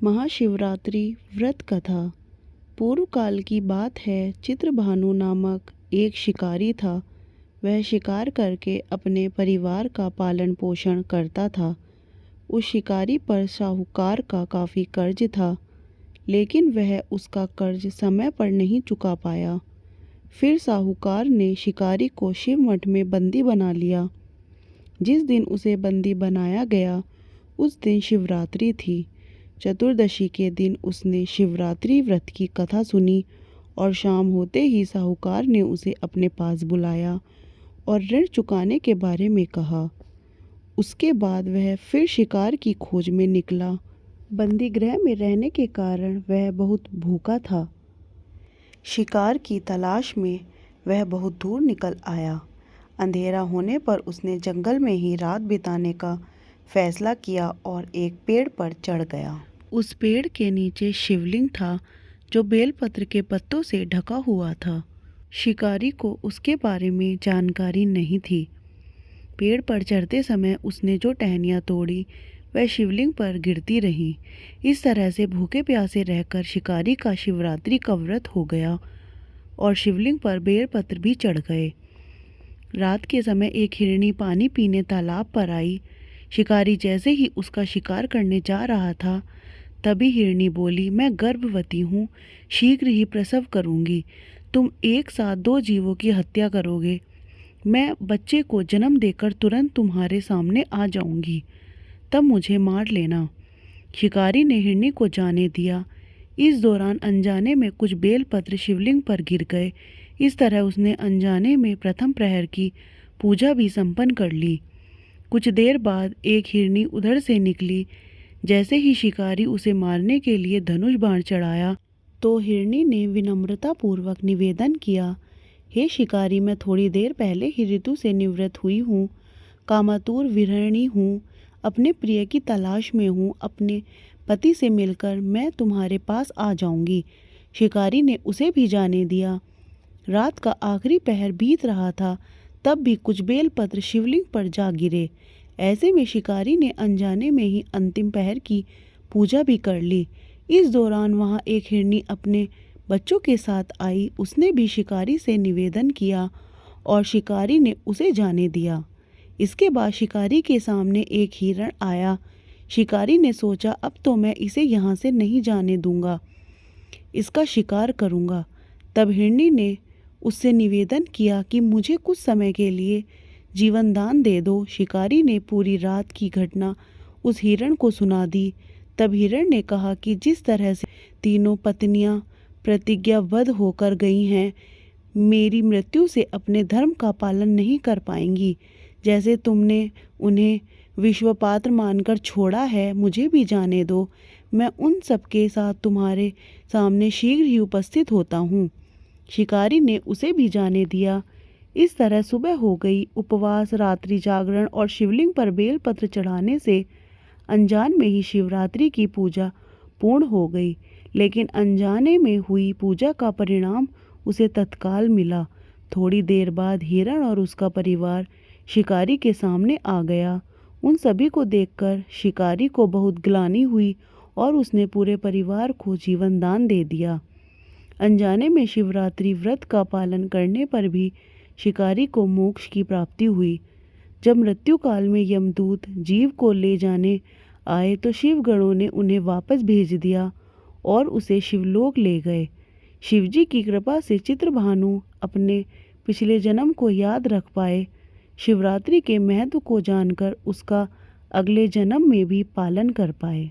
महाशिवरात्रि व्रत कथा। पूर्व काल की बात है। चित्रभानु नामक एक शिकारी था। वह शिकार करके अपने परिवार का पालन पोषण करता था। उस शिकारी पर साहूकार का काफ़ी कर्ज था, लेकिन वह उसका कर्ज समय पर नहीं चुका पाया। फिर साहूकार ने शिकारी को शिव मठ में बंदी बना लिया। जिस दिन उसे बंदी बनाया गया उस दिन शिवरात्रि थी। चतुर्दशी के दिन उसने शिवरात्रि व्रत की कथा सुनी और शाम होते ही साहूकार ने उसे अपने पास बुलाया और ऋण चुकाने के बारे में कहा। उसके बाद वह फिर शिकार की खोज में निकला। बंदी गृह में रहने के कारण वह बहुत भूखा था। शिकार की तलाश में वह बहुत दूर निकल आया। अंधेरा होने पर उसने जंगल में ही रात बिताने का फैसला किया और एक पेड़ पर चढ़ गया। उस पेड़ के नीचे शिवलिंग था जो बेलपत्र के पत्तों से ढका हुआ था। शिकारी को उसके बारे में जानकारी नहीं थी। पेड़ पर चढ़ते समय उसने जो टहनियाँ तोड़ी वह शिवलिंग पर गिरती रहीं। इस तरह से भूखे प्यासे रहकर शिकारी का शिवरात्रि का व्रत हो गया और शिवलिंग पर बेलपत्र भी चढ़ गए। रात के समय एक हिरनी पानी पीने तालाब पर आई। शिकारी जैसे ही उसका शिकार करने जा रहा था, तभी हिरनी बोली, मैं गर्भवती हूँ, शीघ्र ही प्रसव करूँगी। तुम एक साथ 2 जीवों की हत्या करोगे। मैं बच्चे को जन्म देकर तुरंत तुम्हारे सामने आ जाऊँगी, तब मुझे मार लेना। शिकारी ने हिरनी को जाने दिया। इस दौरान अनजाने में कुछ बेलपत्र शिवलिंग पर गिर गए। इस तरह उसने अनजाने में प्रथम प्रहर की पूजा भी संपन्न कर ली। कुछ देर बाद एक हिरनी उधर से निकली। जैसे ही शिकारी उसे मारने के लिए धनुष बाण चढ़ाया तो हिरनी ने विनम्रतापूर्वक निवेदन किया, हे शिकारी, मैं थोड़ी देर पहले ही ऋतु से निवृत्त हुई हूँ। कामातुर विरहिणी हूँ, अपने प्रिय की तलाश में हूँ। अपने पति से मिलकर मैं तुम्हारे पास आ जाऊंगी। शिकारी ने उसे भी जाने दिया। रात का आखिरी पहर बीत रहा था, तब भी कुछ बेलपत्र शिवलिंग पर जा गिरे। ऐसे में शिकारी ने अनजाने में ही अंतिम पहर की पूजा भी कर ली। इस दौरान वहां एक हिरनी अपने बच्चों के साथ आई। उसने भी शिकारी से निवेदन किया और शिकारी ने उसे जाने दिया। इसके बाद शिकारी के सामने एक हिरण आया। शिकारी ने सोचा, अब तो मैं इसे यहाँ से नहीं जाने दूंगा, इसका शिकार करूँगा। तब हिरनी ने उससे निवेदन किया कि मुझे कुछ समय के लिए जीवन दान दे दो। शिकारी ने पूरी रात की घटना उस हिरण को सुना दी। तब हिरण ने कहा कि जिस तरह से तीनों पत्नियां प्रतिज्ञाबद्ध होकर गई हैं, मेरी मृत्यु से अपने धर्म का पालन नहीं कर पाएंगी। जैसे तुमने उन्हें विश्वपात्र मानकर छोड़ा है, मुझे भी जाने दो। मैं उन सबके साथ तुम्हारे सामने शीघ्र ही उपस्थित होता हूँ। शिकारी ने उसे भी जाने दिया। इस तरह सुबह हो गई। उपवास, रात्रि जागरण और शिवलिंग पर बेलपत्र चढ़ाने से अनजान में ही शिवरात्रि की पूजा पूर्ण हो गई। लेकिन अनजाने में हुई पूजा का परिणाम उसे तत्काल मिला। थोड़ी देर बाद हिरण और उसका परिवार शिकारी के सामने आ गया। उन सभी को देखकर शिकारी को बहुत ग्लानि हुई और उसने पूरे परिवार को जीवन दान दे दिया। अनजाने में शिवरात्रि व्रत का पालन करने पर भी शिकारी को मोक्ष की प्राप्ति हुई। जब मृत्यु काल में यमदूत जीव को ले जाने आए तो शिवगणों ने उन्हें वापस भेज दिया और उसे शिवलोक ले गए। शिवजी की कृपा से चित्रभानु अपने पिछले जन्म को याद रख पाए। शिवरात्रि के महत्व को जानकर उसका अगले जन्म में भी पालन कर पाए।